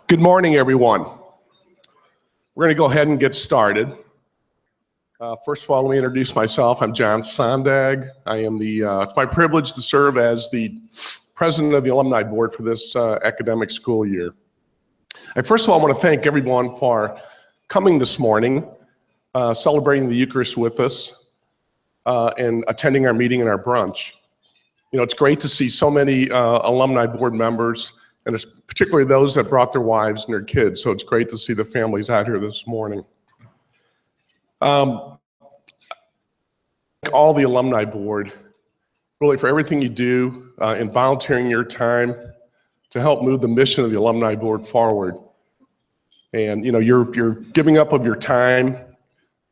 Good morning, everyone. We're going to go ahead and get started. First of all, let me introduce myself. I'm John Sondag. I am it's my privilege to serve as the president of the Alumni Board for this academic school year. I first of all want to thank everyone for coming this morning, celebrating the Eucharist with us, and attending our meeting and our brunch. You know, it's great to see so many Alumni Board members, and it's particularly those that brought their wives and their kids. So it's great to see the families out here this morning. All the Alumni Board, really for everything you do in volunteering your time to help move the mission of the Alumni Board forward. And you know, you're giving up of your time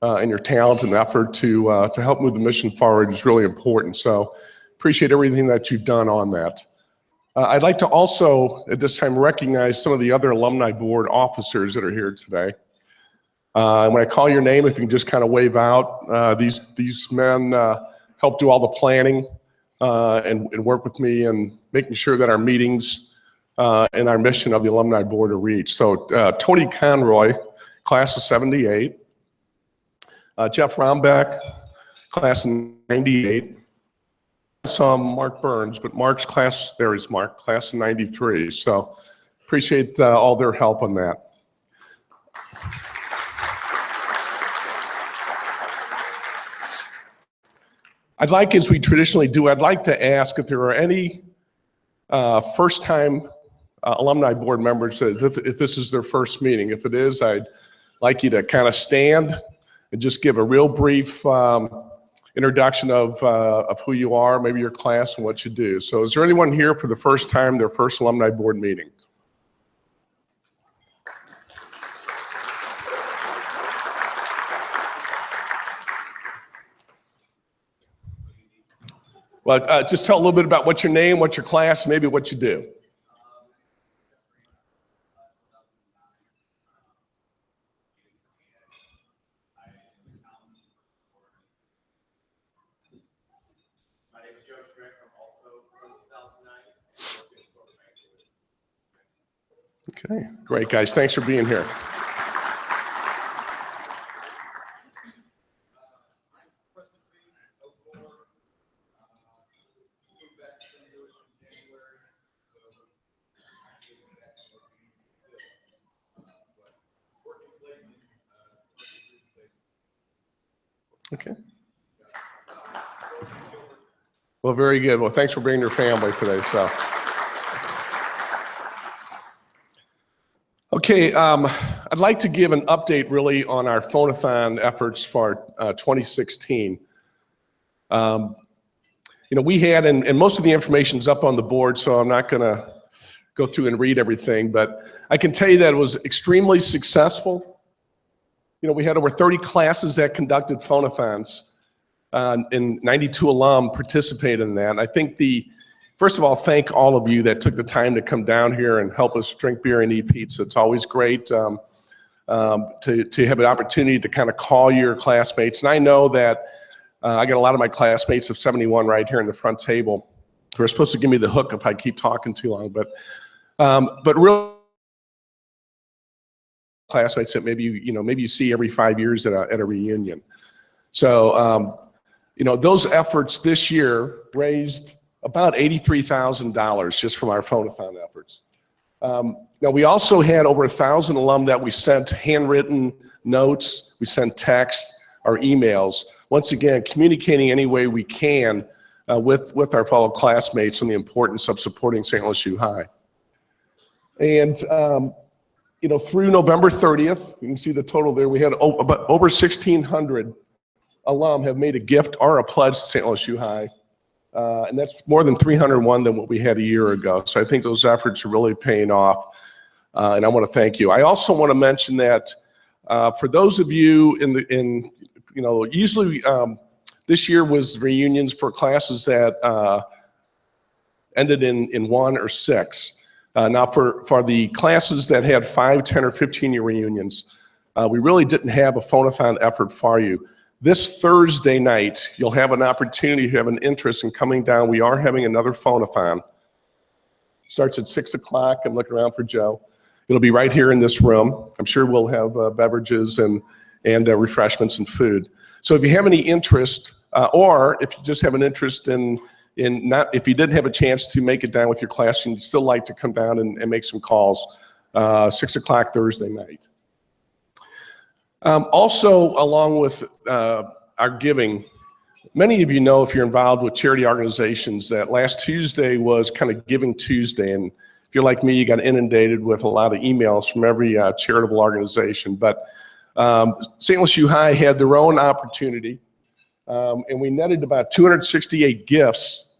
and your talent and effort to help move the mission forward is really important. So appreciate everything that you've done on that. I'd like to also, at this time, recognize some of the other Alumni Board officers that are here today. When I call your name, if you can just kind of wave out, these men help do all the planning and work with me and making sure that our meetings and our mission of the Alumni Board are reached. So Tony Conroy, class of 78. Jeff Rombeck, class of 98. I saw Mark Burns, but Mark's class, there is Mark, class of 93. So appreciate all their help on that. I'd like, as we traditionally do, I'd like to ask if there are any first-time Alumni Board members, if this is their first meeting. If it is, I'd like you to kind of stand and just give a real brief introduction of who you are, maybe your class and what you do. So is there anyone here for the first time, their first Alumni Board meeting? Well, just tell a little bit about what's your name, what's your class, maybe what you do. Okay, great guys, thanks for being here. Okay. Well, very good. Well, thanks for bringing your family today. So. Okay, I'd like to give an update really on our phone-a-thon efforts for 2016. You know, we had, and most of the information's up on the board, so I'm not gonna go through and read everything, but I can tell you that it was extremely successful. You know, we had over 30 classes that conducted phone-a-thons, and 92 alum participated in that. And I think first of all, thank all of you that took the time to come down here and help us drink beer and eat pizza. It's always great to have an opportunity to kind of call your classmates. And I know that I got a lot of my classmates of 71 right here in the front table who are supposed to give me the hook if I keep talking too long. But real classmates that maybe you see every 5 years at a reunion. So you know, those efforts this year raised about $83,000 just from our phone-a-thon efforts. Now we also had over 1,000 alum that we sent handwritten notes, we sent text or emails, once again communicating any way we can with our fellow classmates on the importance of supporting St. Louis U High. And you know, through November 30th, you can see the total there, we had about over 1,600 alum have made a gift or a pledge to St. Louis U High. And that's more than 301 than what we had a year ago. So I think those efforts are really paying off. And I want to thank you. I also want to mention that for those of you you know, usually This year was reunions for classes that ended in 1 or 6. Now for the classes that had 5, 10, or 15-year reunions, we really didn't have a phone-a-thon effort for you. This Thursday night, you'll have an opportunity if you have an interest in coming down. We are having another phone-a-thon. Starts at 6 o'clock. I'm looking around for Joe. It'll be right here in this room. I'm sure we'll have beverages and refreshments and food. So if you have any interest, or if you just have an interest in not, if you didn't have a chance to make it down with your class and you'd still like to come down and make some calls, 6 o'clock Thursday night. Also, along with our giving, many of you know, if you're involved with charity organizations, that last Tuesday was kind of Giving Tuesday. And if you're like me, you got inundated with a lot of emails from every charitable organization. But St. Louis U High had their own opportunity, and we netted about 268 gifts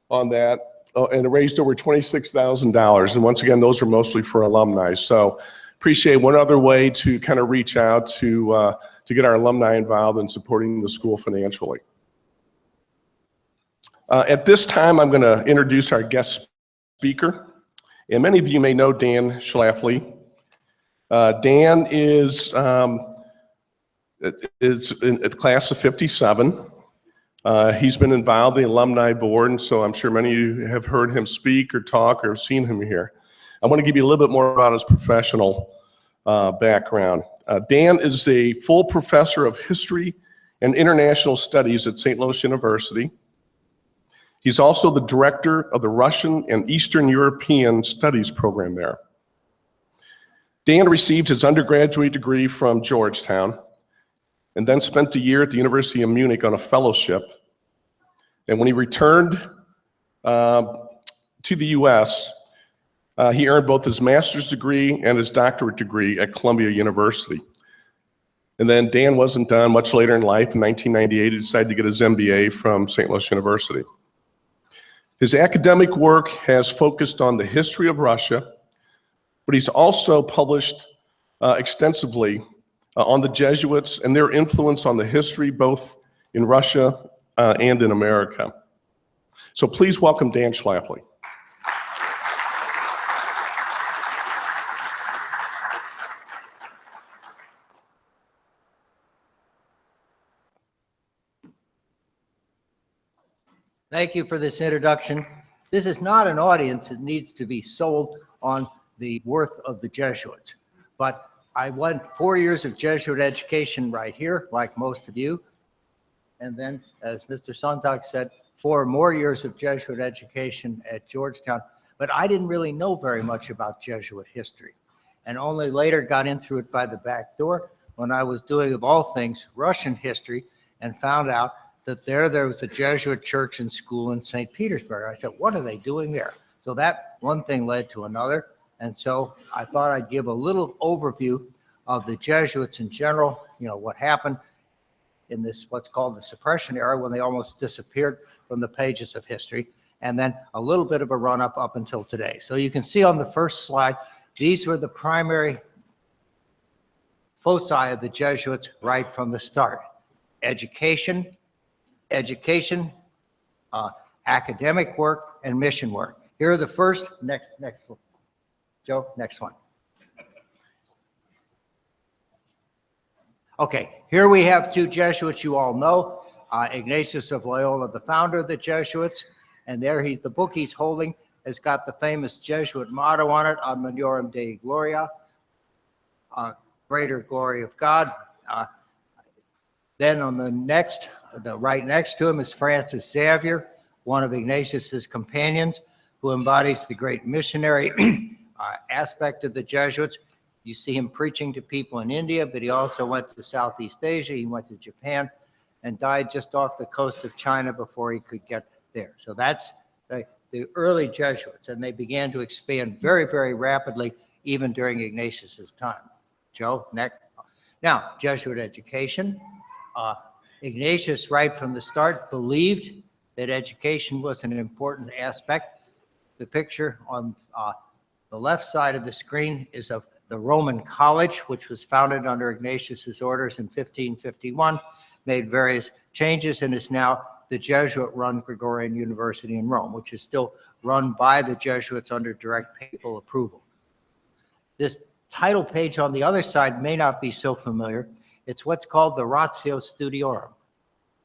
on that, and it raised over $26,000. And once again, those are mostly for alumni. So appreciate one other way to kind of reach out to get our alumni involved in supporting the school financially. At this time, I'm going to introduce our guest speaker. And many of you may know Dan Schlafly. Dan is in the class of 57. He's been involved in the alumni board, and so I'm sure many of you have heard him speak or talk or seen him here. I want to give you a little bit more about his professional background. Dan is a full professor of history and international studies at St. Louis University. He's also the director of the Russian and Eastern European Studies program there. Dan received his undergraduate degree from Georgetown and then spent a year at the University of Munich on a fellowship. And when he returned to the US, he earned both his master's degree and his doctorate degree at Columbia University. And then Dan wasn't done. Much later in life, in 1998, he decided to get his MBA from St. Louis University. His academic work has focused on the history of Russia, but he's also published extensively on the Jesuits and their influence on the history both in Russia and in America. So please welcome Dan Schlafly. Thank you for this introduction. This is not an audience that needs to be sold on the worth of the Jesuits, but I went 4 years of Jesuit education right here, like most of you. And then, as Mr. Sontag said, 4 more years of Jesuit education at Georgetown. But I didn't really know very much about Jesuit history, and only later got in through it by the back door when I was doing, of all things, Russian history, and found out that there was a Jesuit church and school in St. Petersburg. I said, what are they doing there? So that one thing led to another. And so I thought I'd give a little overview of the Jesuits in general, you know, what happened in this, what's called the Suppression era, when they almost disappeared from the pages of history, and then a little bit of a run-up up until today. So you can see on the first slide, these were the primary foci of the Jesuits right from the start. Education, academic work, and mission work. Here are the first, next, Joe, next one. Okay, here we have 2 Jesuits you all know. Ignatius of Loyola, the founder of the Jesuits, and there the book he's holding has got the famous Jesuit motto on it, Ad Majorem Dei Gloria, greater glory of God. Then on the right next to him is Francis Xavier, one of Ignatius's companions, who embodies the great missionary aspect of the Jesuits. You see him preaching to people in India, but he also went to Southeast Asia, he went to Japan, and died just off the coast of China before he could get there. So that's the early Jesuits, and they began to expand very, very rapidly, even during Ignatius's time. Joe, next. Now, Jesuit education. Ignatius, right from the start, believed that education was an important aspect. The picture on the left side of the screen is of the Roman College, which was founded under Ignatius's orders in 1551, made various changes and is now the Jesuit-run Gregorian University in Rome, which is still run by the Jesuits under direct papal approval. This title page on the other side may not be so familiar. It's what's called the Ratio Studiorum.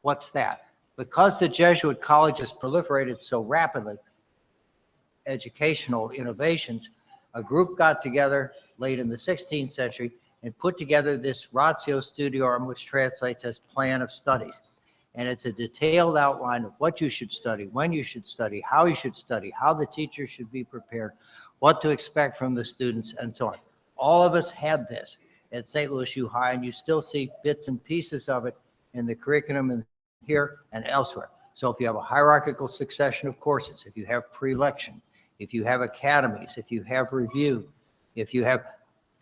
What's that? Because the Jesuit colleges proliferated so rapidly, educational innovations, a group got together late in the 16th century and put together this Ratio Studiorum, which translates as plan of studies. And it's a detailed outline of what you should study, when you should study, how the teachers should be prepared, what to expect from the students, and so on. All of us had this at St. Louis U High, and you still see bits and pieces of it in the curriculum and here and elsewhere. So if you have a hierarchical succession of courses, if you have pre-election, if you have academies, if you have review, if you have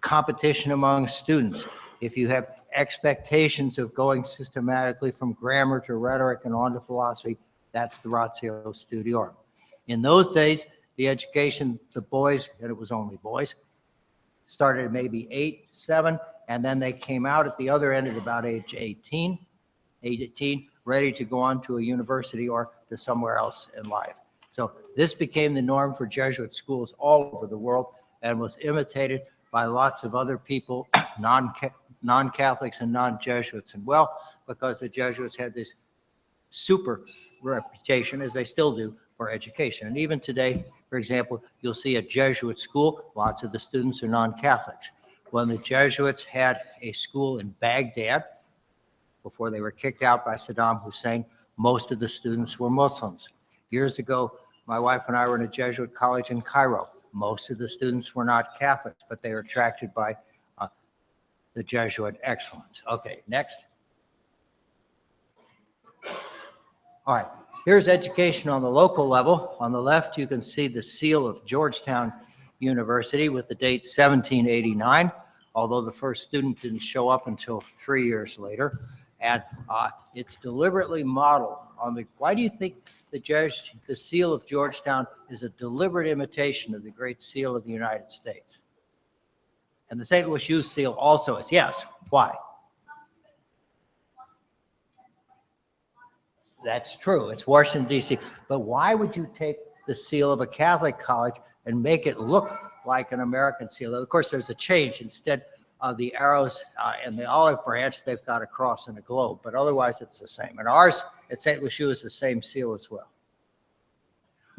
competition among students, if you have expectations of going systematically from grammar to rhetoric and on to philosophy, that's the Ratio Studiorum. In those days, the education, the boys, and it was only boys, started at maybe 8, 7, and then they came out at the other end at about age 18, ready to go on to a university or to somewhere else in life. So this became the norm for Jesuit schools all over the world and was imitated by lots of other people, non-Catholics and non-Jesuits. And well, because the Jesuits had this super reputation, as they still do, for education. And even today, for example, you'll see a Jesuit school, lots of the students are non-Catholics. When the Jesuits had a school in Baghdad, before they were kicked out by Saddam Hussein, most of the students were Muslims. Years ago, my wife and I were in a Jesuit college in Cairo. Most of the students were not Catholics, but they were attracted by the Jesuit excellence. Okay, next. All right, here's education on the local level. On the left, you can see the seal of Georgetown University with the date 1789, although the first student didn't show up until 3 years later. And it's deliberately modeled on the, why do you think the seal of Georgetown is a deliberate imitation of the Great Seal of the United States? And the St. Louis U seal also is. Yes, why? That's true, it's Washington, D.C. But why would you take the seal of a Catholic college and make it look like an American seal? Of course, there's a change. Instead of the arrows and the olive branch, they've got a cross and a globe, but otherwise it's the same. And ours at St. Louis U is the same seal as well.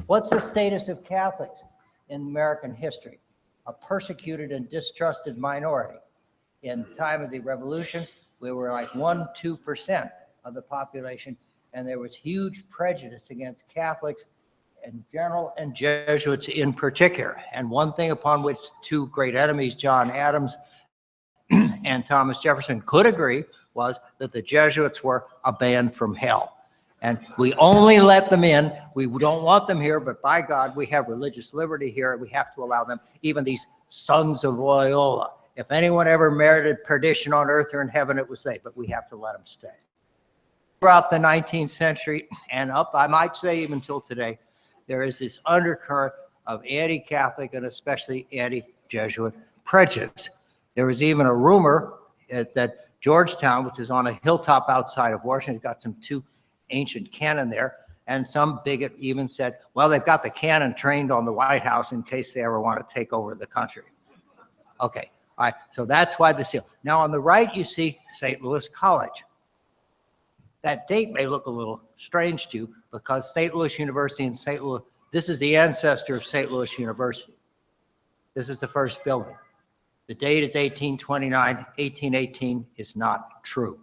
What's the status of Catholics in American history? A persecuted and distrusted minority. In the time of the Revolution, we were like 1-2% of the population, and there was huge prejudice against Catholics in general and Jesuits in particular. And one thing upon which two great enemies, John Adams and Thomas Jefferson, could agree was that the Jesuits were a band from hell. And we only let them in. We don't want them here, but by God, we have religious liberty here. We have to allow them, even these sons of Loyola. If anyone ever merited perdition on earth or in heaven, it was they, but we have to let them stay. Throughout the 19th century and up, I might say even till today, there is this undercurrent of anti-Catholic and especially anti-Jesuit prejudice. There was even a rumor that Georgetown, which is on a hilltop outside of Washington, got some two ancient cannon there, and some bigot even said, well, they've got the cannon trained on the White House in case they ever want to take over the country. Okay, all right, so that's why the seal. Now on the right, you see St. Louis College. That date may look a little strange to you because St. Louis University and St. Louis, this is the ancestor of St. Louis University. This is the first building. The date is 1829, 1818 is not true.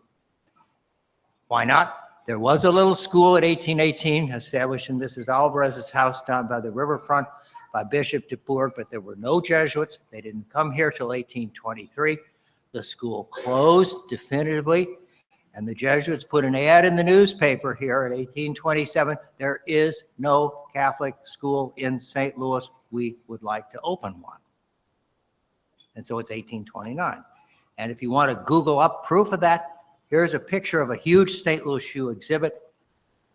Why not? There was a little school at 1818 established, and this is Alvarez's house down by the riverfront by Bishop DeBourg, but there were no Jesuits. They didn't come here till 1823. The school closed definitively, and the Jesuits put an ad in the newspaper here at 1827. There is no Catholic school in St. Louis. We would like to open one. And so it's 1829. And if you want to Google up proof of that, here's a picture of a huge St. Louis U exhibit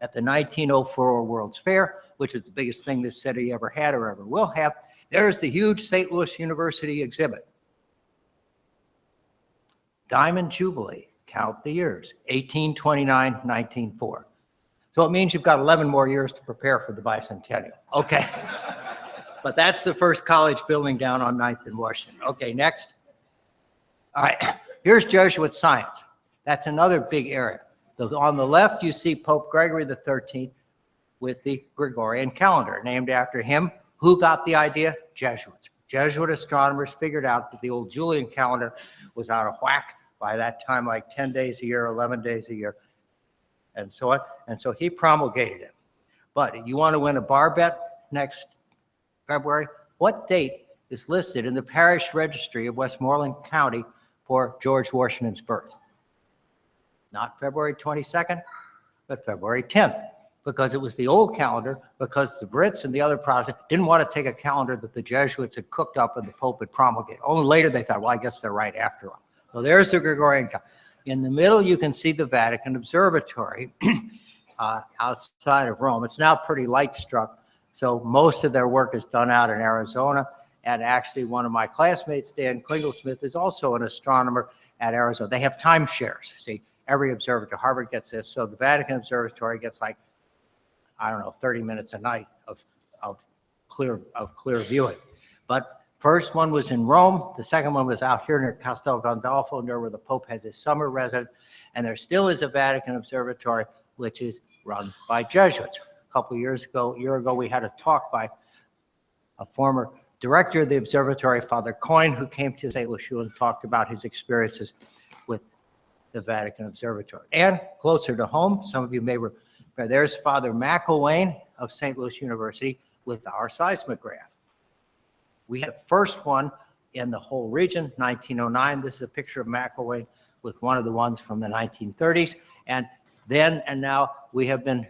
at the 1904 World's Fair, which is the biggest thing this city ever had or ever will have. There's the huge St. Louis University exhibit. Diamond Jubilee. Count the years, 1829, 1904. So it means you've got 11 more years to prepare for the bicentennial. Okay. But that's the first college building down on 9th and Washington. Okay, next. All right, here's Jesuit science. That's another big area. On the left, you see Pope Gregory XIII with the Gregorian calendar, named after him. Who got the idea? Jesuits. Jesuit astronomers figured out that the old Julian calendar was out of whack by that time, like 10 days a year, 11 days a year, and so on. And so he promulgated it. But you want to win a bar bet next February? What date is listed in the parish registry of Westmoreland County for George Washington's birth? Not February 22nd, but February 10th, because it was the old calendar, because the Brits and the other Protestants didn't want to take a calendar that the Jesuits had cooked up and the Pope had promulgated. Only later they thought, well, I guess they're right after all. So there's the Gregorian calendar. In the middle, you can see the Vatican Observatory outside of Rome. It's now pretty light struck, so most of their work is done out in Arizona. And actually, one of my classmates, Dan Klingelsmith, is also an astronomer at Arizona. They have timeshares. See, every observatory, Harvard gets this. So the Vatican Observatory gets like, I don't know, 30 minutes a night of clear viewing. But first one was in Rome. The second one was out here near Castel Gandolfo, near where the Pope has his summer residence. And there still is a Vatican Observatory, which is run by Jesuits. A couple of years ago, we had a talk by a former director of the observatory, Father Coyne, who came to St. Lucia and talked about his experiences with the Vatican Observatory. And closer to home, some of you may remember, there's Father McElwain of St. Louis University with our seismograph. We had the first one in the whole region, 1909. This is a picture of McElwain with one of the ones from the 1930s. And then and now we have been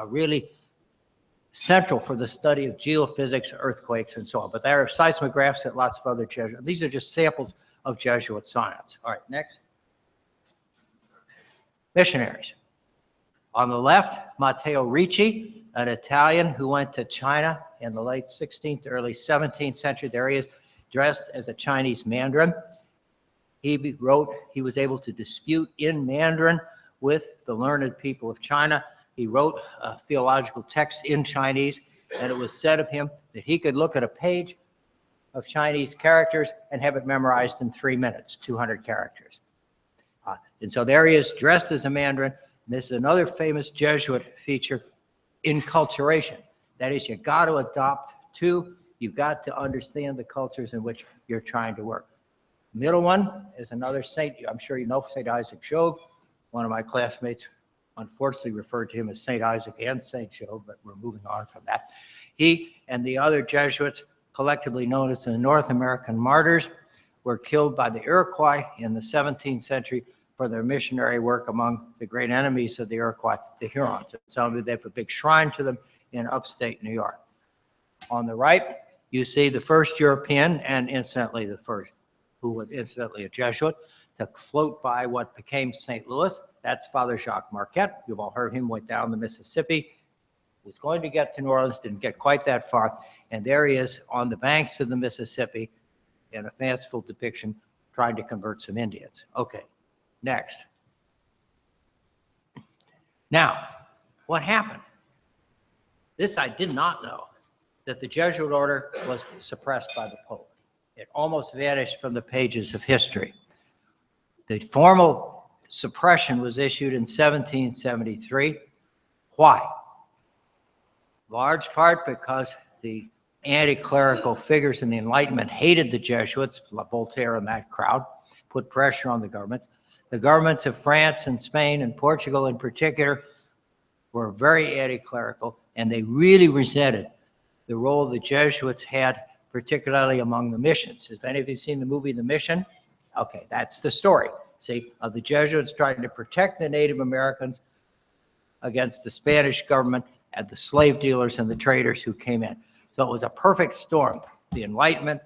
really central for the study of geophysics, earthquakes, and so on. But there are seismographs at lots of other Jesuit. These are just samples of Jesuit science. All right, next. Missionaries. On the left, Matteo Ricci, an Italian who went to China in the late 16th, early 17th century. There he is, dressed as a Chinese Mandarin. He wrote, he was able to dispute in Mandarin with the learned people of China. He wrote a theological text in Chinese, and it was said of him that he could look at a page of Chinese characters and have it memorized in 3 minutes, 200 characters. And so there he is, dressed as a Mandarin. And this is another famous Jesuit feature, enculturation. That is, you got to adopt to, you've got to understand the cultures in which you're trying to work. Middle one is another saint. I'm sure you know St. Isaac Jogues. One of my classmates unfortunately referred to him as St. Isaac and St. Jogues, but we're moving on from that. He and the other Jesuits, collectively known as the North American Martyrs, were killed by the Iroquois in the 17th century for their missionary work among the great enemies of the Iroquois, the Hurons. They have a big shrine to them in upstate New York. On the right, you see the first European, and incidentally the first, who was incidentally a Jesuit, to float by what became St. Louis. That's Father Jacques Marquette. You've all heard him, went down the Mississippi, was going to get to New Orleans, didn't get quite that far, and there he is on the banks of the Mississippi in a fanciful depiction trying to convert some Indians. Okay, next. Now, what happened? This I did not know, that the Jesuit order was suppressed by the Pope. It almost vanished from the pages of history. The formal suppression was issued in 1773. Why? Large part because the anti-clerical figures in the Enlightenment hated the Jesuits, Voltaire and that crowd, put pressure on the governments. The governments of France and Spain and Portugal in particular were very anti-clerical, and they really resented the role the Jesuits had, particularly among the missions. Has any of you seen the movie The Mission? Okay, that's the story, see, of the Jesuits trying to protect the Native Americans against the Spanish government and the slave dealers and the traders who came in. So it was a perfect storm. The Enlightenment,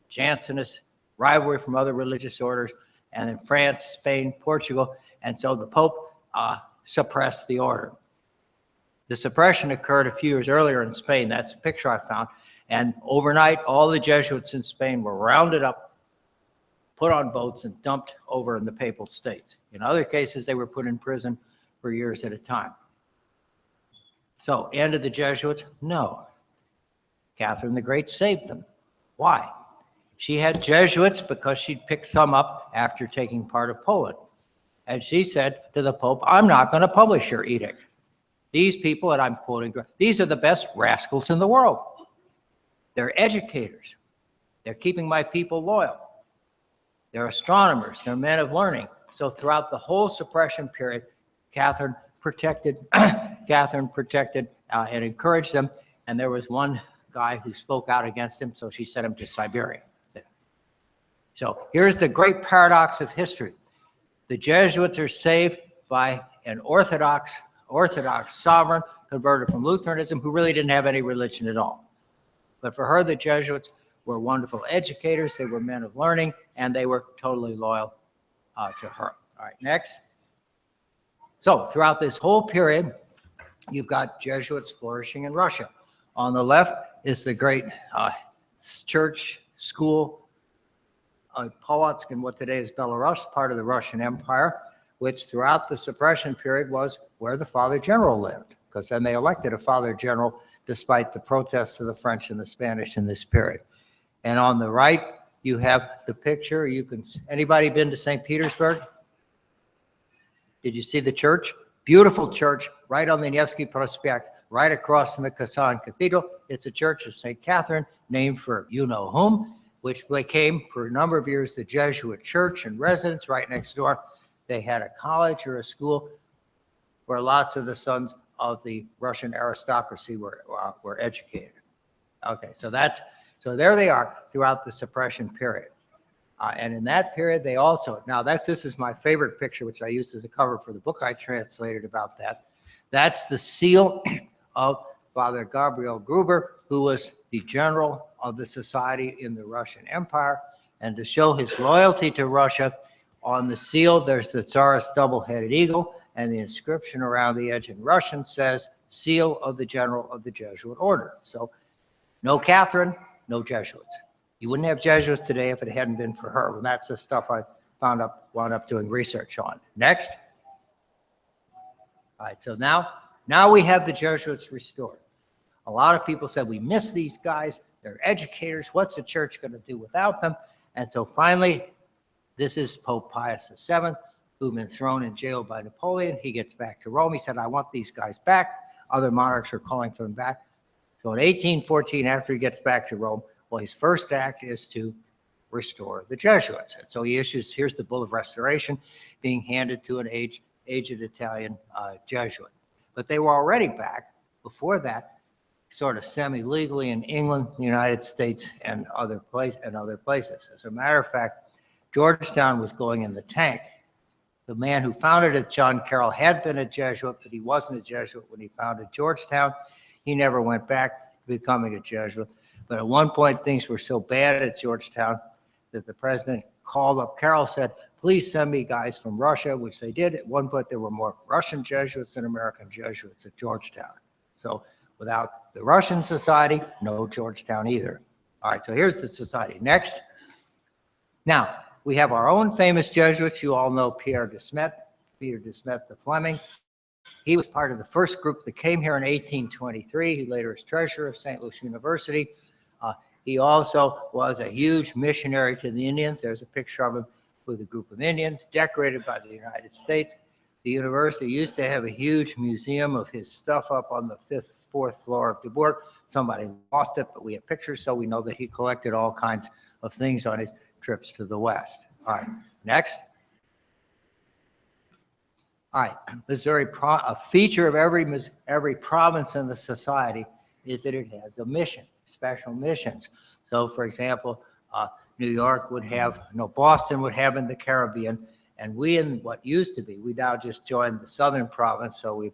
Jansenists, rivalry from other religious orders, and in France, Spain, Portugal, and so the Pope suppressed the order. The suppression occurred a few years earlier in Spain. That's a picture I found. And overnight, all the Jesuits in Spain were rounded up put on boats and dumped over in the Papal States. In other cases, they were put in prison for years at a time. So, end of the Jesuits? No. Catherine the Great saved them. Why? She had Jesuits because she'd picked some up after taking part of Poland. And she said to the Pope, I'm not going to publish your edict. These people that I'm quoting, these are the best rascals in the world. They're educators. They're keeping my people loyal. They're astronomers. They're men of learning. So throughout the whole suppression period, Catherine protected and encouraged them. And there was one guy who spoke out against him, so she sent him to Siberia. So here's the great paradox of history. The Jesuits are saved by an Orthodox sovereign converted from Lutheranism who really didn't have any religion at all. But for her, the Jesuits were wonderful educators. They were men of learning, and they were totally loyal to her. All right, next. So throughout this whole period, you've got Jesuits flourishing in Russia. On the left is the great church school, Polotsk in what today is Belarus, part of the Russian Empire, which throughout the suppression period was where the Father General lived, because then they elected a Father General despite the protests of the French and the Spanish in this period. And on the right, you have the picture. Anybody been to St. Petersburg? Did you see the church? Beautiful church right on the Nevsky Prospect, right across from the Kazan Cathedral. It's a church of St. Catherine, named for you-know-whom, which became, for a number of years, the Jesuit church and residence right next door. They had a college or a school where lots of the sons of the Russian aristocracy were educated. Okay, so there they are throughout the suppression period. And in that period, they also, this is my favorite picture, which I used as a cover for the book I translated about that. That's the seal of Father Gabriel Gruber, who was the general of the society in the Russian Empire. And to show his loyalty to Russia, on the seal, there's the Tsarist double-headed eagle, and the inscription around the edge in Russian says, seal of the general of the Jesuit order. So no Catherine, no Jesuits. You wouldn't have Jesuits today if it hadn't been for her. And that's the stuff I wound up doing research on. Next. All right, so now we have the Jesuits restored. A lot of people said, we miss these guys. They're educators. What's the church going to do without them? And so finally, this is Pope Pius VII, who'd been thrown in jail by Napoleon. He gets back to Rome. He said, I want these guys back. Other monarchs are calling for them back. So in 1814, after he gets back to Rome, well, his first act is to restore the Jesuits. And so he issues, here's the Bull of Restoration being handed to an aged Italian Jesuit. But they were already back before that, sort of semi-legally in England, the United States, and other places. As a matter of fact, Georgetown was going in the tank. The man who founded it, John Carroll, had been a Jesuit, but he wasn't a Jesuit when he founded Georgetown. He never went back to becoming a Jesuit. But at one point, things were so bad at Georgetown that the president called up Carroll, said, please send me guys from Russia, which they did. At one point, there were more Russian Jesuits than American Jesuits at Georgetown. So without the Russian society, no Georgetown either. All right, so here's the society. Next. Now, we have our own famous Jesuits. You all know Peter de Smet the Fleming. He was part of the first group that came here in 1823. He later was treasurer of St. Louis University. He also was a huge missionary to the Indians. There's a picture of him with a group of Indians, decorated by the United States. The university used to have a huge museum of his stuff up on the fourth floor of Dubourg. Somebody lost it, but we have pictures, so we know that he collected all kinds of things on his trips to the West. All right, next. All right, Missouri, a feature of every province in the society is that it has a mission, special missions. So, for example, New York would have, Boston would have in the Caribbean, and we in what used to be, we now just joined the Southern province, so we've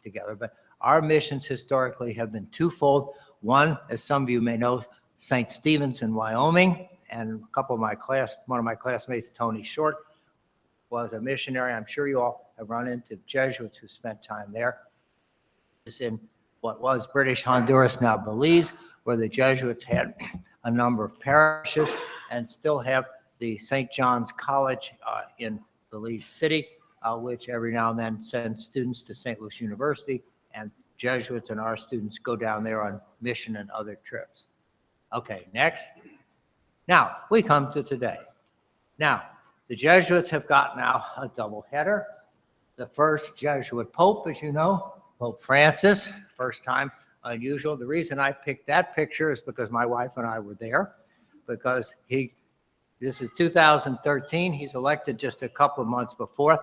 together. But our missions historically have been twofold. One, as some of you may know, St. Stephen's in Wyoming, and one of my classmates, Tony Short, was a missionary. I'm sure you all have run into Jesuits who spent time there. It's in what was British Honduras, now Belize, where the Jesuits had a number of parishes and still have the St. John's College in Belize City, which every now and then sends students to St. Louis University, and Jesuits and our students go down there on mission and other trips. Okay, next. Now, we come to today. Now, the Jesuits have got now a double header. The first Jesuit Pope, as you know, Pope Francis, first time unusual. The reason I picked that picture is because my wife and I were there, because this is 2013. He's elected just a couple of months before.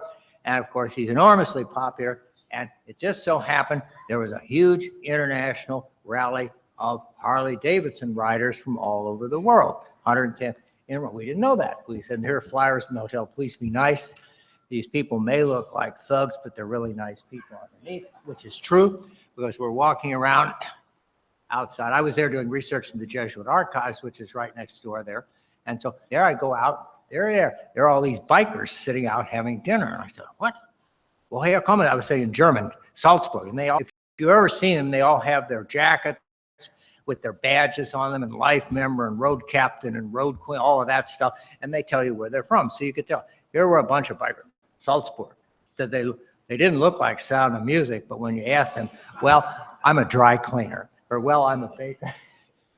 And of course, he's enormously popular. And it just so happened there was a huge international rally of Harley-Davidson riders from all over the world. 110. We didn't know that. We said, there are flyers in the hotel. Please be nice. These people may look like thugs, but they're really nice people underneath, which is true because we're walking around outside. I was there doing research in the Jesuit archives, which is right next door there. And so there I go out. There are all these bikers sitting out having dinner. And I said, what? Well, here come, I was saying in German, Salzburg. And they all, if you've ever seen them, they all have their jackets with their badges on them and life member and road captain and road queen, all of that stuff. And they tell you where they're from. So you could tell. Here were a bunch of bikers, Salzburg, that they didn't look like Sound of Music, but when you ask them, well, I'm a dry cleaner, or well, I'm a baker.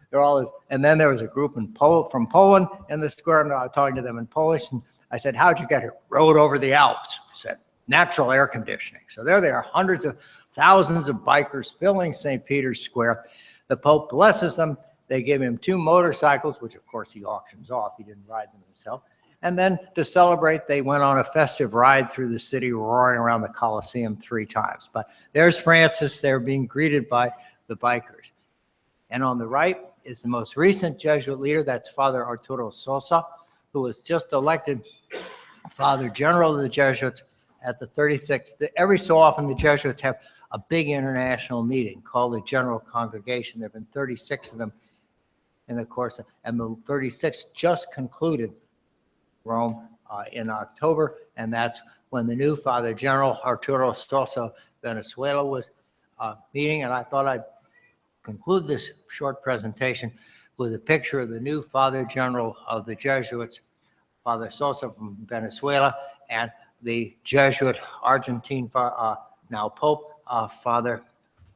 They're all this. And then there was a group from Poland in the square, and I was talking to them in Polish, and I said, how'd you get here? Rode over the Alps. I said, natural air conditioning. So there they are, hundreds of thousands of bikers filling St. Peter's Square. The Pope blesses them. They give him 2 motorcycles, which of course he auctions off. He didn't ride them himself. And then to celebrate, they went on a festive ride through the city, roaring around the Colosseum 3 times. But there's Francis. They're being greeted by the bikers. And on the right is the most recent Jesuit leader. That's Father Arturo Sosa, who was just elected Father General of the Jesuits at the 36th. Every so often, the Jesuits have a big international meeting called the General Congregation. There have been 36 of them in the course, and the 36th just concluded Rome in October, and that's when the new Father General Arturo Sosa Venezuela was meeting. And I thought I'd conclude this short presentation with a picture of the new Father General of the Jesuits, Father Sosa from Venezuela, and the Jesuit Argentine now Pope, Father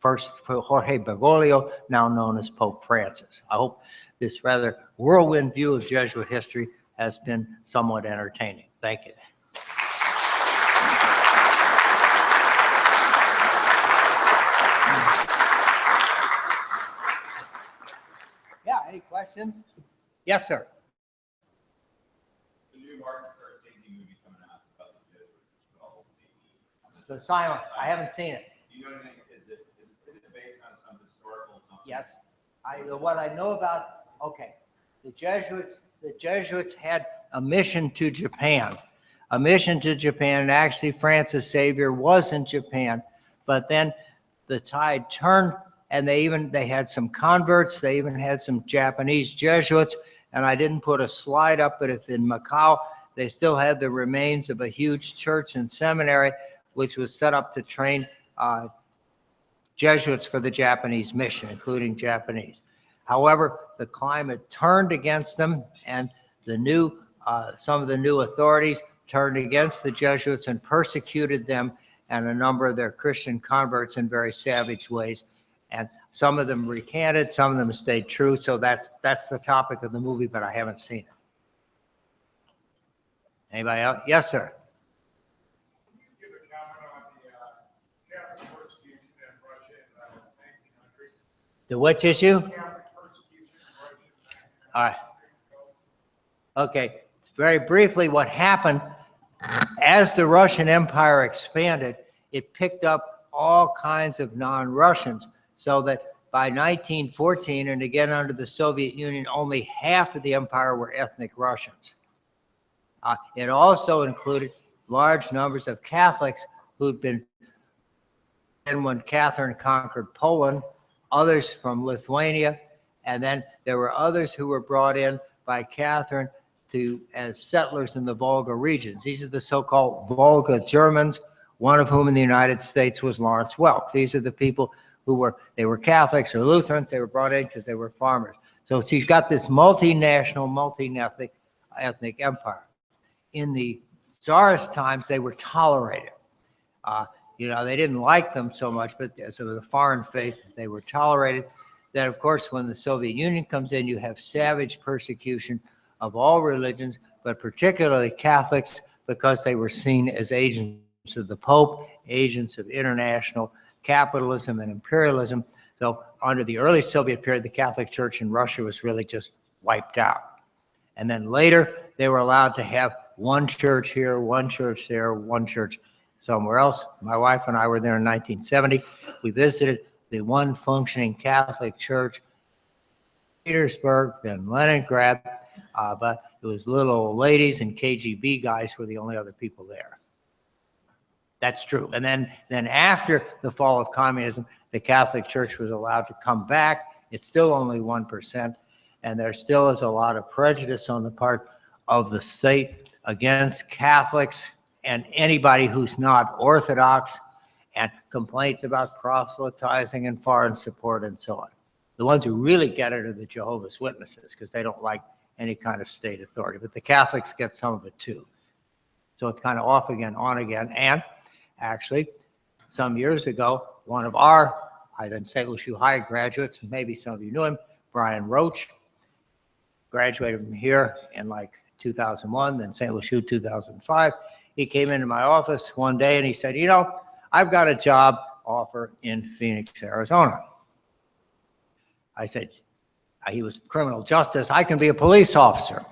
Jorge Bergoglio, now known as Pope Francis. I hope this rather whirlwind view of Jesuit history has been somewhat entertaining. Thank you. Yeah, any questions? Yes, sir. The new Martin Scorsese movie coming out about the Jesuits. The Silence. I haven't seen it. Do you know anything? Is it based on some historical something? Yes. What I know about, okay, the Jesuits had a mission to Japan. And actually Francis Xavier was in Japan, but then the tide turned, and they had some converts. They even had some Japanese Jesuits, and I didn't put a slide up, but if in Macau, they still had the remains of a huge church and seminary, which was set up to train Jesuits for the Japanese mission, including Japanese. However, the climate turned against them, and some of the new authorities turned against the Jesuits and persecuted them and a number of their Christian converts in very savage ways. And some of them recanted, some of them stayed true. So that's the topic of the movie, but I haven't seen it. Anybody else? Yes, sir. Can you give a comment on the Catholic persecution in Russia in the 1900s? The what issue? Catholic persecution in Russia in the 1900s. All right. Okay. Very briefly, what happened as the Russian Empire expanded, it picked up all kinds of non-Russians, so that by 1914, and again under the Soviet Union, only half of the empire were ethnic Russians. It also included large numbers of Catholics who'd been, and when Catherine conquered Poland, others from Lithuania, and then there were others who were brought in by Catherine as settlers in the Volga regions. These are the so-called Volga Germans, one of whom in the United States was Lawrence Welk. These are the people who were Catholics or Lutherans. They were brought in because they were farmers. So she's got this multinational, multi-ethnic ethnic empire. In the Tsarist times, they were tolerated. They didn't like them so much, but as it was a foreign faith, they were tolerated. Then, of course, when the Soviet Union comes in, you have savage persecution of all religions, but particularly Catholics, because they were seen as agents of the Pope, agents of international capitalism and imperialism. So under the early Soviet period, the Catholic Church in Russia was really just wiped out. And then later, they were allowed to have one church here, one church there, one church somewhere else. My wife and I were there in 1970. We visited the one functioning Catholic church, Petersburg, then Leningrad, but it was little old ladies and KGB guys were the only other people there. That's true. And then after the fall of communism, the Catholic Church was allowed to come back. It's still only 1%, and there still is a lot of prejudice on the part of the state against Catholics and anybody who's not Orthodox, and complaints about proselytizing and foreign support and so on. The ones who really get it are the Jehovah's Witnesses, because they don't like any kind of state authority, but the Catholics get some of it too. So it's kind of off again, on again. And actually, some years ago, one of our, St. Lucie High graduates, maybe some of you knew him, Brian Roach, graduated from here in like 2001, then St. Lucie 2005. He came into my office one day and he said, I've got a job offer in Phoenix, Arizona. I said, he was criminal justice. I can be a police officer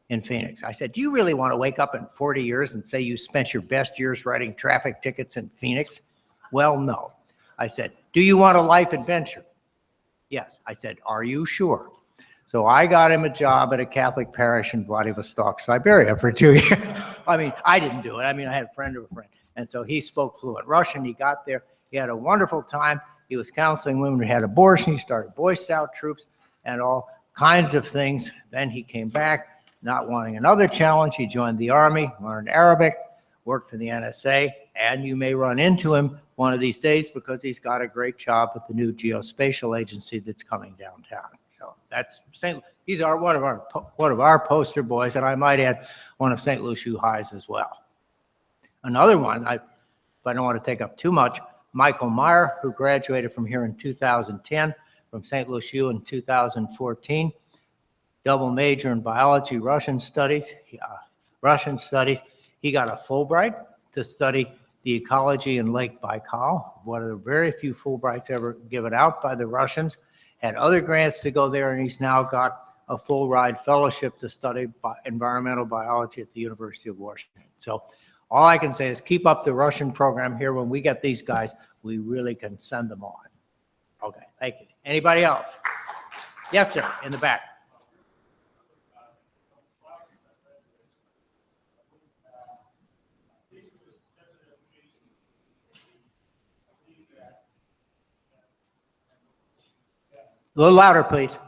in Phoenix. I said, do you really want to wake up in 40 years and say you spent your best years writing traffic tickets in Phoenix? Well, no. I said, do you want a life adventure? Yes. I said, are you sure? So I got him a job at a Catholic parish in Vladivostok, Siberia for 2 years. I didn't do it. I had a friend of a friend. And so he spoke fluent Russian. He got there. He had a wonderful time. He was counseling women who had abortion. He started Boy Scout troops and all kinds of things. Then he came back, not wanting another challenge. He joined the army, learned Arabic, worked for the NSA, and you may run into him one of these days because he's got a great job at the new geospatial agency that's coming downtown. So that's he's one of our poster boys, and I might add one of St. Lucie High's as well. Another one, but I don't want to take up too much, Michael Meyer, who graduated from here in 2010, from St. Lucie in 2014, double major in biology, Russian studies. He got a Fulbright to study the ecology in Lake Baikal, one of the very few Fulbrights ever given out by the Russians. Had other grants to go there, and he's now got a full ride fellowship to study environmental biology at the University of Washington. So all I can say is keep up the Russian program here. When we get these guys, we really can send them on. Okay, thank you. Anybody else? Yes, sir, in the back. A little louder, please.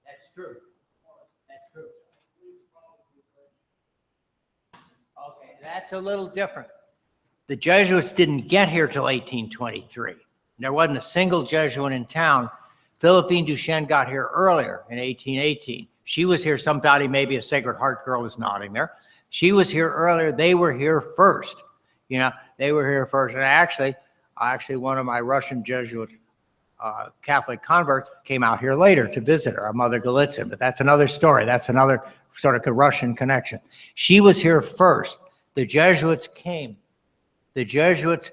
That's true. That's true. Okay, that's a little different. The Jesuits didn't get here till 1823. There wasn't a single Jesuit in town. Philippine Duchesne got here earlier in 1818. She was here, somebody, maybe a Sacred Heart girl is nodding there. She was here earlier. They were here first. They were here first. And actually, one of my Russian Jesuit Catholic converts came out here later to visit her, our Mother Gallitzin. But that's another story. That's another sort of Russian connection. She was here first. The Jesuits came. The Jesuits,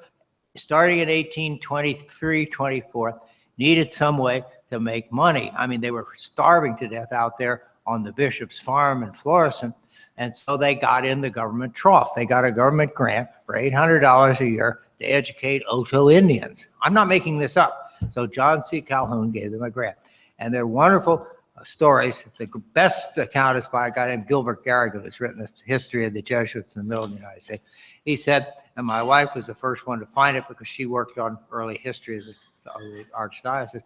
starting in 1823, 24, needed some way to make money. They were starving to death out there on the bishop's farm in Florissant. And so they got in the government trough. They got a government grant for $800 a year to educate Oto Indians. I'm not making this up. So John C. Calhoun gave them a grant. And they're wonderful stories. The best account is by a guy named Gilbert Garrigan, who's written a history of the Jesuits in the middle of the United States. He said, and my wife was the first one to find it because she worked on early history of the archdiocese.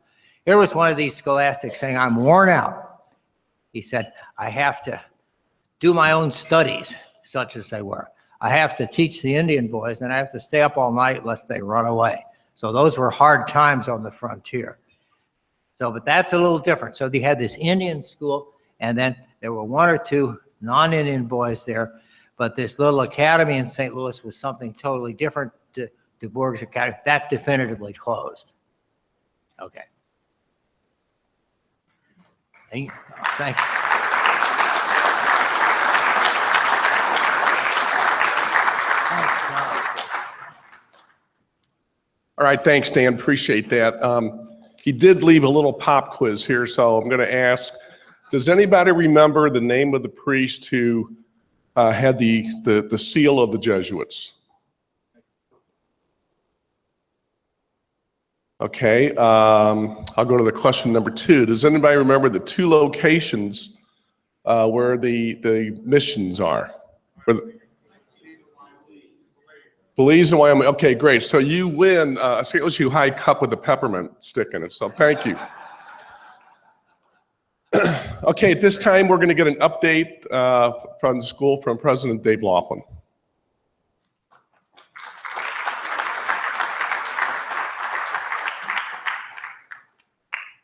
Here was one of these scholastics saying, I'm worn out. He said, I have to do my own studies, such as they were. I have to teach the Indian boys, and I have to stay up all night lest they run away. So those were hard times on the frontier. So, but that's a little different. So they had this Indian school, and then there were one or two non-Indian boys there, but this little academy in St. Louis was something totally different. DuBourg's Academy, that definitively closed. Okay. Thank you. All right, thanks, Dan. Appreciate that. He did leave a little pop quiz here, so I'm going to ask, does anybody remember the name of the priest who had the seal of the Jesuits? Okay, I'll go to the question number 2. Does anybody remember the 2 locations where the missions are? Belize and Wyoming. Okay, great. So you win a St. Louis U High cup with a peppermint stick in it. So thank you. Okay, at this time, we're going to get an update from the school from President Dave Laughlin.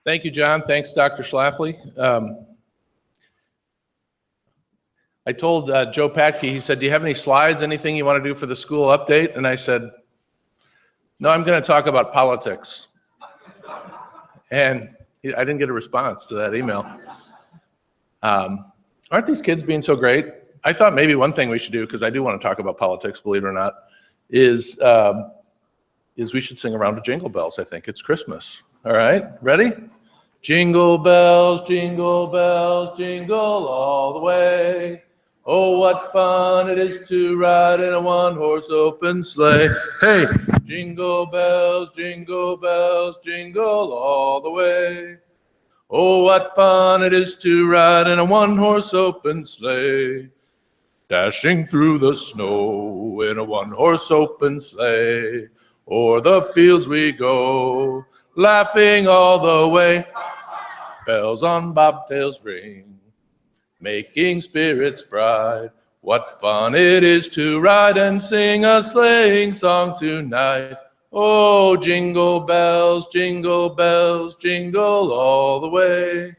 Thank you, John. Thanks, Dr. Schlafly. I told Joe Patke, he said, do you have any slides, anything you want to do for the school update? And I said, no, I'm going to talk about politics. And I didn't get a response to that email. Aren't these kids being so great? I thought maybe one thing we should do, because I do want to talk about politics, believe it or not, is we should sing around to Jingle Bells. I think it's Christmas. All right, ready? Jingle bells, jingle all the way. Oh, what fun it is to ride in a one-horse open sleigh. Hey, jingle bells, jingle all the way. Oh, what fun it is to ride in a one-horse open sleigh. Dashing through the snow in a one-horse open sleigh. O'er the fields we go, laughing all the way. Bells on bobtails ring, making spirits bright. What fun it is to ride and sing a sleighing song tonight. Oh, jingle bells, jingle all the way.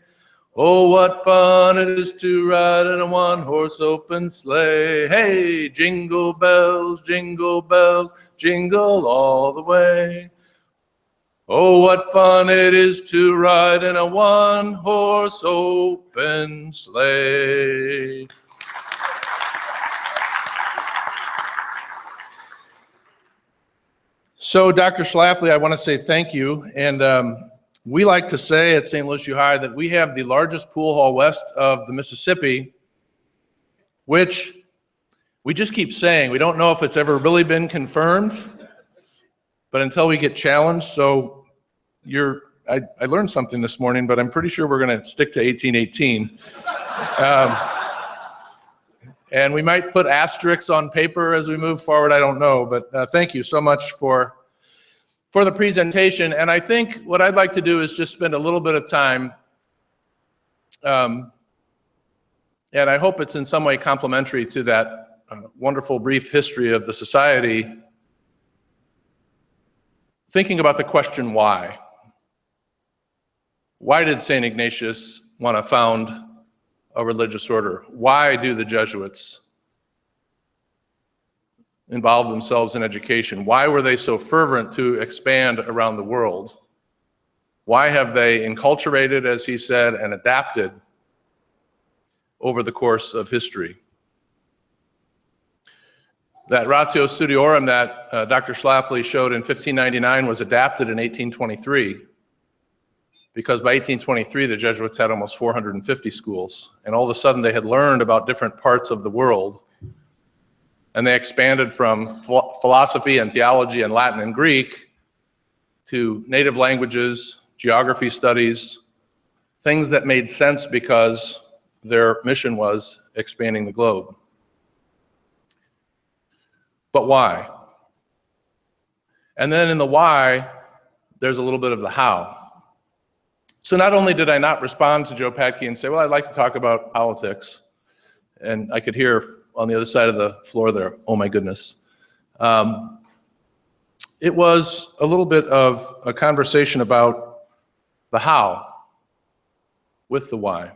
Oh, what fun it is to ride in a one-horse open sleigh. Hey, jingle bells, jingle all the way. Oh, what fun it is to ride in a one-horse open sleigh. So, Dr. Schlafly, I want to say thank you. And we like to say at St. Louis U High that we have the largest pool hall west of the Mississippi, which we just keep saying. We don't know if it's ever really been confirmed, but until we get challenged. So I learned something this morning, but I'm pretty sure we're going to stick to 1818. And we might put asterisks on paper as we move forward. I don't know, but thank you so much for the presentation. And I think what I'd like to do is just spend a little bit of time, and I hope it's in some way complementary to that wonderful brief history of the society, thinking about the question why. Why did St. Ignatius want to found a religious order? Why do the Jesuits involve themselves in education? Why were they so fervent to expand around the world? Why have they enculturated, as he said, and adapted over the course of history? That Ratio Studiorum that Dr. Schlafly showed in 1599 was adapted in 1823, because by 1823, the Jesuits had almost 450 schools, and all of a sudden they had learned about different parts of the world, and they expanded from philosophy and theology and Latin and Greek to native languages, geography studies, things that made sense because their mission was expanding the globe. But why? And then in the why, there's a little bit of the how. So not only did I not respond to Joe Patke and say, well, I'd like to talk about politics, and I could hear on the other side of the floor there, oh my goodness. it was a little bit of a conversation about the how with the why.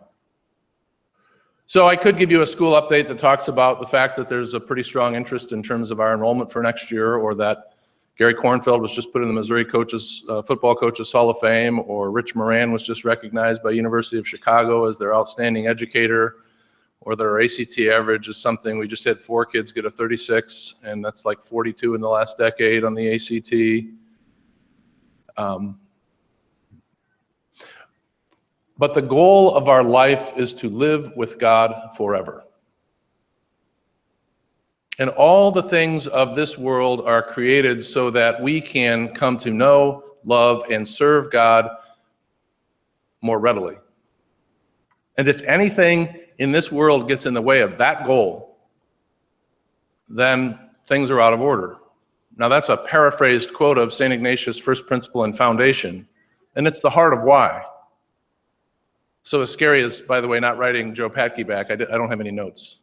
So I could give you a school update that talks about the fact that there's a pretty strong interest in terms of our enrollment for next year, or that Gary Kornfeld was just put in the Missouri Football Coaches Hall of Fame, or Rich Moran was just recognized by University of Chicago as their outstanding educator, or their ACT average is something. We just had 4 kids get a 36, and that's like 42 in the last decade on the ACT. But the goal of our life is to live with God forever. And all the things of this world are created so that we can come to know, love, and serve God more readily. And if anything in this world gets in the way of that goal, then things are out of order. Now, that's a paraphrased quote of St. Ignatius' first principle and foundation, and it's the heart of why. So as scary as, by the way, not writing Joe Patke back, I don't have any notes.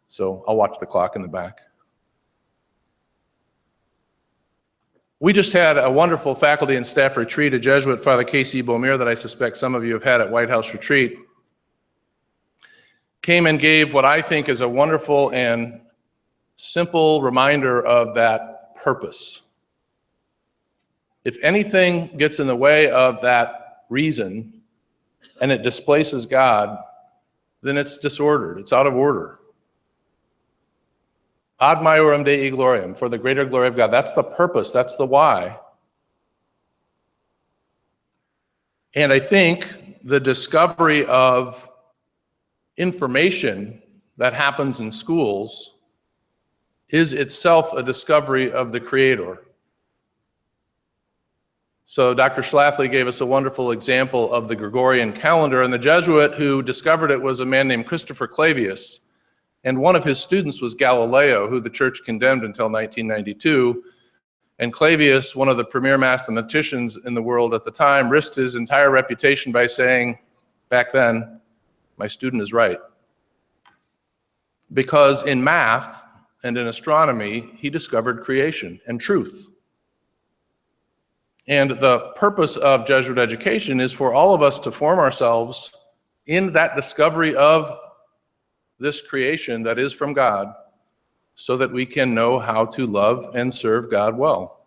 So I'll watch the clock in the back. We just had a wonderful faculty and staff retreat, a Jesuit, Father Casey Beaumere, that I suspect some of you have had at White House Retreat, came and gave what I think is a wonderful and simple reminder of that purpose. If anything gets in the way of that reason and it displaces God, then it's disordered, it's out of order. Ad maiorem Dei gloriam, for the greater glory of God. That's the purpose, that's the why. And I think the discovery of information that happens in schools is itself a discovery of the Creator. So Dr. Schlafly gave us a wonderful example of the Gregorian calendar, and the Jesuit who discovered it was a man named Christopher Clavius. And one of his students was Galileo, who the church condemned until 1992. And Clavius, one of the premier mathematicians in the world at the time, risked his entire reputation by saying, back then, my student is right. Because in math and in astronomy, he discovered creation and truth. And the purpose of Jesuit education is for all of us to form ourselves in that discovery of this creation that is from God, so that we can know how to love and serve God well.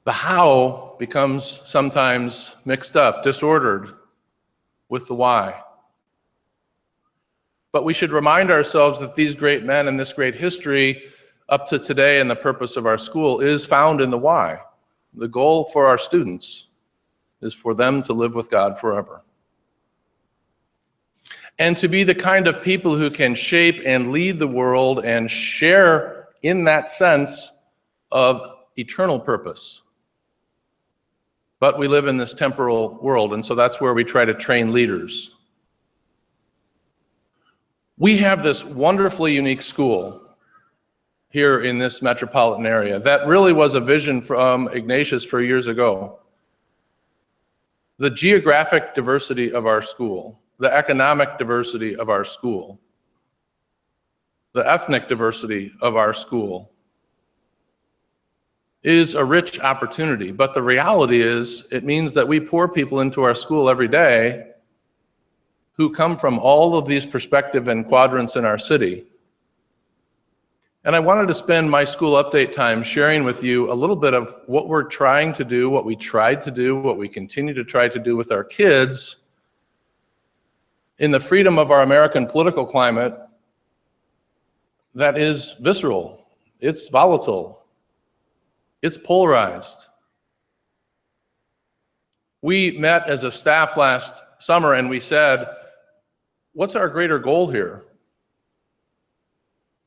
The how becomes sometimes mixed up, disordered with the why. But we should remind ourselves that these great men and this great history up to today and the purpose of our school is found in the why. The goal for our students is for them to live with God forever. And to be the kind of people who can shape and lead the world and share in that sense of eternal purpose. But we live in this temporal world, and so that's where we try to train leaders. We have this wonderfully unique school here in this metropolitan area that really was a vision from Ignatius for years ago. The geographic diversity of our school, the economic diversity of our school, the ethnic diversity of our school is a rich opportunity. But the reality is, it means that we pour people into our school every day who come from all of these perspectives and quadrants in our city. And I wanted to spend my school update time sharing with you a little bit of what we're trying to do, what we tried to do, what we continue to try to do with our kids in the freedom of our American political climate that is visceral, it's volatile, it's polarized. We met as a staff last summer and we said, what's our greater goal here?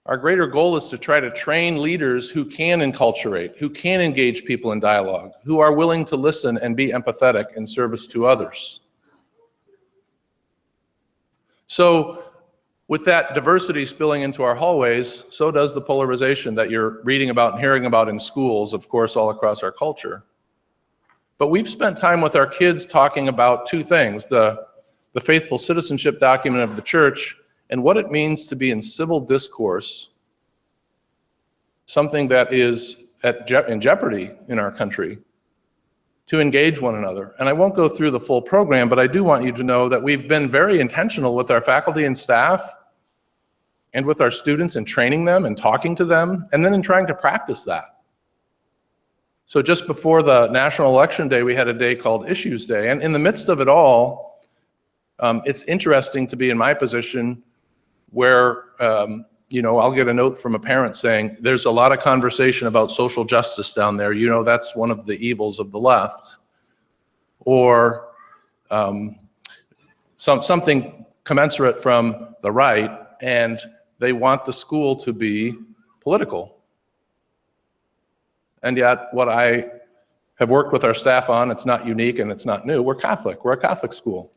Our greater goal is to try to train leaders who can enculturate, who can engage people in dialogue, who are willing to listen and be empathetic in service to others. So with that diversity spilling into our hallways, so does the polarization that you're reading about and hearing about in schools, of course, all across our culture. But we've spent time with our kids talking about two things, the faithful citizenship document of the church and what it means to be in civil discourse, something that is in jeopardy in our country, to engage one another. And I won't go through the full program, but I do want you to know that we've been very intentional with our faculty and staff and with our students in training them and talking to them, and then in trying to practice that. So just before the National Election Day, we had a day called Issues Day. And in the midst of it all, it's interesting to be in my position where, I'll get a note from a parent saying, there's a lot of conversation about social justice down there. That's one of the evils of the left. Or something commensurate from the right, and they want the school to be political. And yet, what I have worked with our staff on, it's not unique and it's not new. We're Catholic. We're a Catholic school.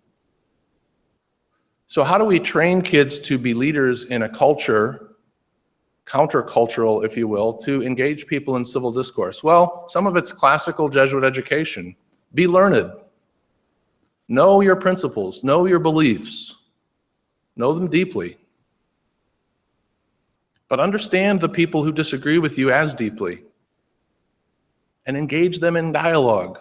So how do we train kids to be leaders in a culture, countercultural, if you will, to engage people in civil discourse? Well, some of it's classical Jesuit education. Be learned. Know your principles. Know your beliefs. Know them deeply. But understand the people who disagree with you as deeply, and engage them in dialogue.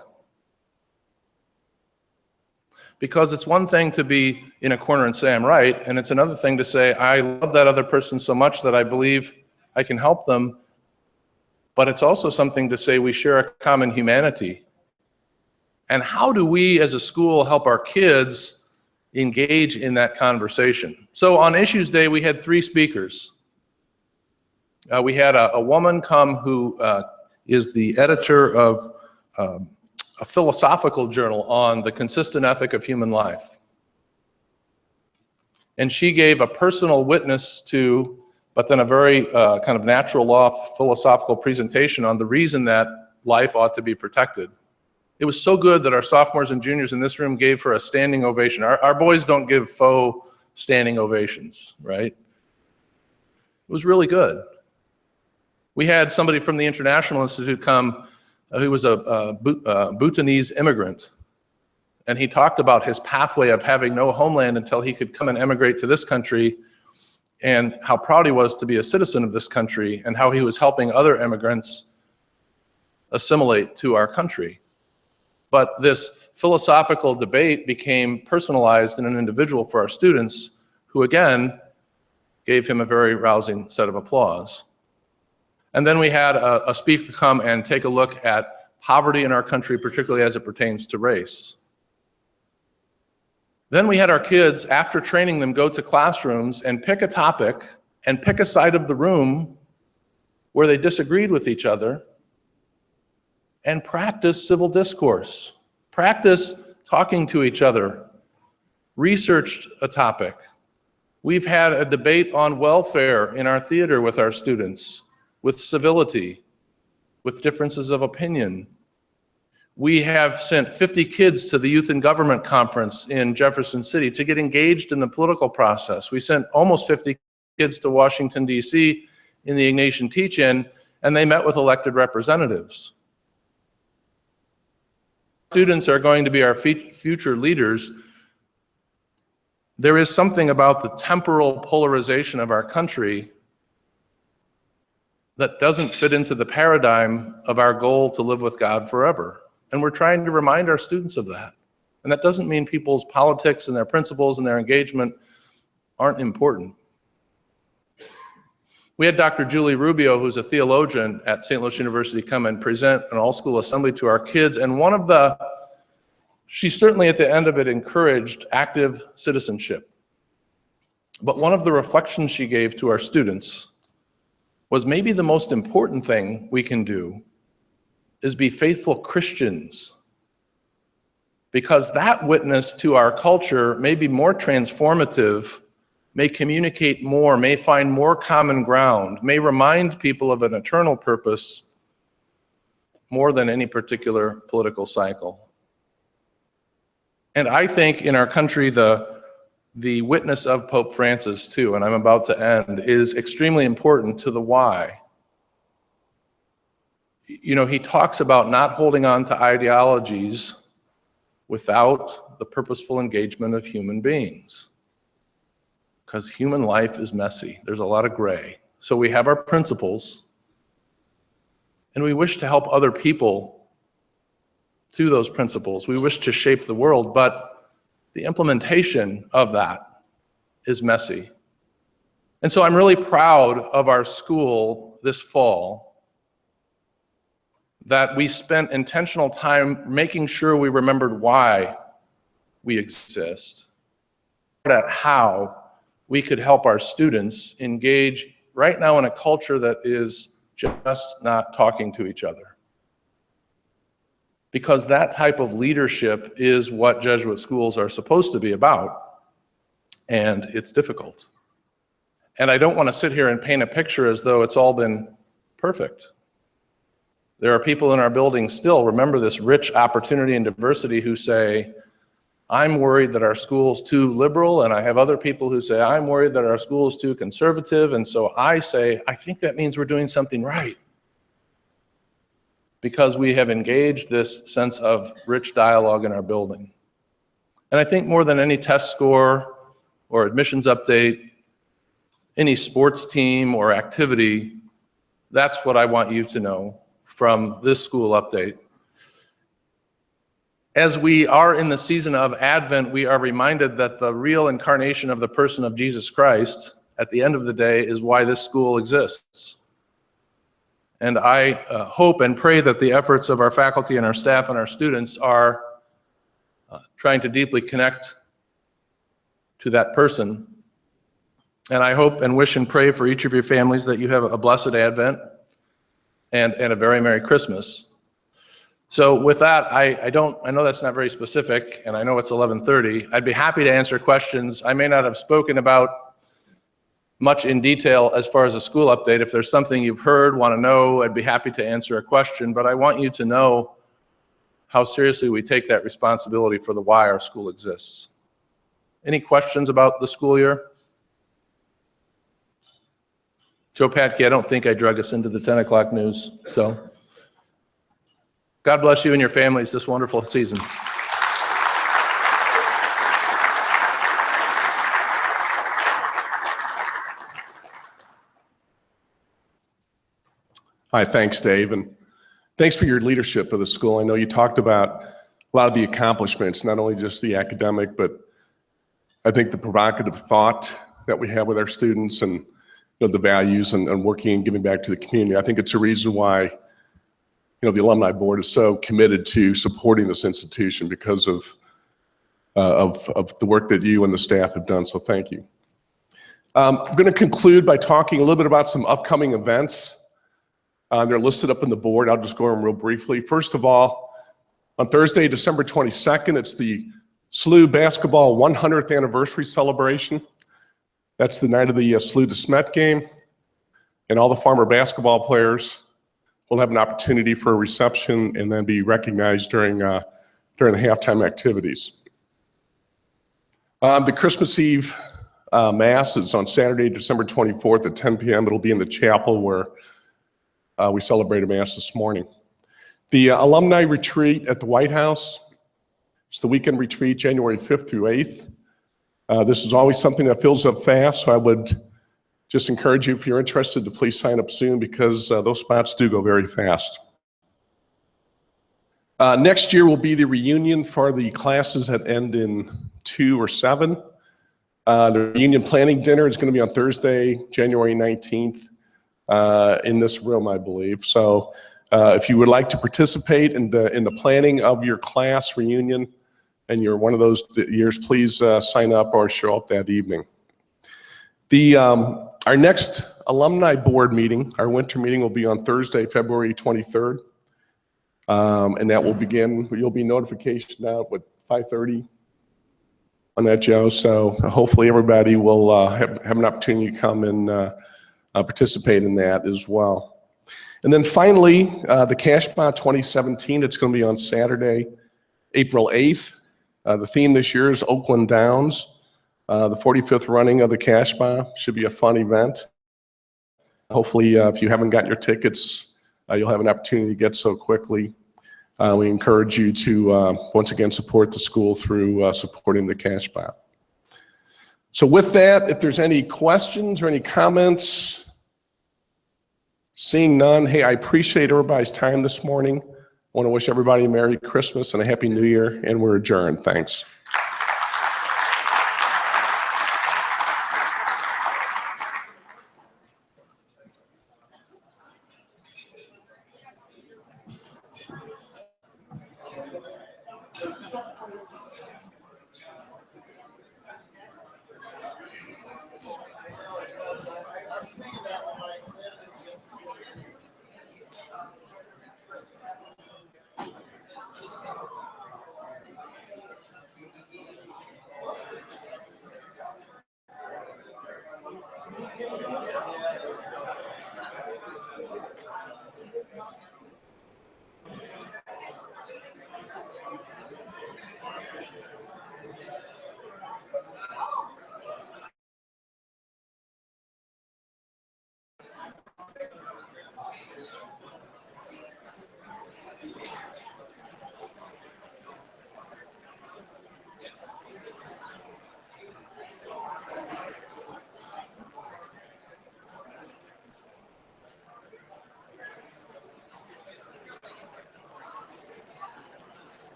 Because it's one thing to be in a corner and say I'm right, and it's another thing to say I love that other person so much that I believe I can help them. But it's also something to say we share a common humanity. And how do we as a school help our kids engage in that conversation? So on Issues Day, we had 3 speakers. We had a woman come who is the editor of a philosophical journal on the consistent ethic of human life. And she gave a personal witness to, but then a very kind of natural law philosophical presentation on the reason that life ought to be protected. It was so good that our sophomores and juniors in this room gave her a standing ovation. Our boys don't give faux standing ovations, right? It was really good. We had somebody from the International Institute come who was a Bhutanese immigrant, and he talked about his pathway of having no homeland until he could come and emigrate to this country, and how proud he was to be a citizen of this country, and how he was helping other immigrants assimilate to our country. But this philosophical debate became personalized and an individual for our students, who again gave him a very rousing set of applause. And then we had a speaker come and take a look at poverty in our country, particularly as it pertains to race. Then we had our kids, after training them, go to classrooms and pick a topic and pick a side of the room where they disagreed with each other and practice civil discourse, practice talking to each other, researched a topic. We've had a debate on welfare in our theater with our students, with civility, with differences of opinion. We have sent 50 kids to the Youth in Government Conference in Jefferson City to get engaged in the political process. We sent almost 50 kids to Washington, D.C. in the Ignatian Teach-In, and they met with elected representatives. Students are going to be our future leaders. There is something about the temporal polarization of our country that doesn't fit into the paradigm of our goal to live with God forever. And we're trying to remind our students of that. And that doesn't mean people's politics and their principles and their engagement aren't important. We had Dr. Julie Rubio, who's a theologian at St. Louis University, come and present an all-school assembly to our kids. And she certainly at the end of it encouraged active citizenship. But one of the reflections she gave to our students was maybe the most important thing we can do is be faithful Christians, because that witness to our culture may be more transformative, may communicate more, may find more common ground, may remind people of an eternal purpose more than any particular political cycle. And I think in our country, the witness of Pope Francis too, and I'm about to end, is extremely important to the why. He talks about not holding on to ideologies without the purposeful engagement of human beings. because human life is messy. There's a lot of gray. So we have our principles, and we wish to help other people through those principles. We wish to shape the world, but the implementation of that is messy. And so I'm really proud of our school this fall that we spent intentional time making sure we remembered why we exist, at how we could help our students engage right now in a culture that is just not talking to each other. Because that type of leadership is what Jesuit schools are supposed to be about, and it's difficult. And I don't want to sit here and paint a picture as though it's all been perfect. There are people in our building still, remember this rich opportunity and diversity, who say, I'm worried that our school's too liberal, and I have other people who say, I'm worried that our school is too conservative, and so I say, I think that means we're doing something right. Because we have engaged this sense of rich dialogue in our building. And I think more than any test score or admissions update, any sports team or activity, that's what I want you to know from this school update. As we are in the season of Advent, we are reminded that the real incarnation of the person of Jesus Christ, at the end of the day, is why this school exists. And I hope and pray that the efforts of our faculty and our staff and our students are trying to deeply connect to that person. And I hope and wish and pray for each of your families that you have a blessed Advent and a very Merry Christmas. So with that, I know that's not very specific, and I know it's 11:30. I'd be happy to answer questions. I may not have spoken about much in detail as far as a school update. If there's something you've heard, want to know, I'd be happy to answer a question, but I want you to know how seriously we take that responsibility for the why our school exists. Any questions about the school year? Joe Patke, I don't think I drug us into the 10 o'clock news, so. God bless you and your families this wonderful season. Hi, thanks, Dave, and thanks for your leadership of the school. I know you talked about a lot of the accomplishments, not only just the academic, but I think the provocative thought that we have with our students, and the values and working and giving back to the community. I think it's a reason why the Alumni Board is so committed to supporting this institution, because of the work that you and the staff have done, so thank you. I'm going to conclude by talking a little bit about some upcoming events. They're listed up in the board. I'll just go over them real briefly. First of all, on Thursday, December 22nd, it's the SLU basketball 100th anniversary celebration. That's the night of the SLU de Smet game, and all the Farmer basketball players will have an opportunity for a reception and then be recognized during the halftime activities. The Christmas Eve Mass is on Saturday, December 24th at 10 p.m. It'll be in the chapel where we celebrated Mass this morning. The Alumni Retreat at the White House, it's the weekend retreat, January 5th through 8th. This is always something that fills up fast, so I would just encourage you, if you're interested, to please sign up soon, because those spots do go very fast. Next year will be the reunion for the classes that end in 2 or 7. The reunion planning dinner is going to be on Thursday, January 19th, in this room, I believe. So if you would like to participate in the planning of your class reunion, and you're one of those years, please sign up or show up that evening. Our next Alumni Board meeting, our winter meeting, will be on Thursday, February 23rd. And that will begin, you'll be notification out at 5:30 on that, Joe. So hopefully everybody will have an opportunity to come and participate in that as well. And then finally, the Cashbot 2017, it's going to be on Saturday, April 8th. The theme this year is Oakland Downs. The 45th running of the Cashbot should be a fun event. Hopefully, if you haven't gotten your tickets, you'll have an opportunity to get so quickly. We encourage you to, once again, support the school through supporting the Cashbot. So with that, if there's any questions or any comments, seeing none, hey, I appreciate everybody's time this morning. I want to wish everybody a Merry Christmas and a Happy New Year, and we're adjourned. Thanks.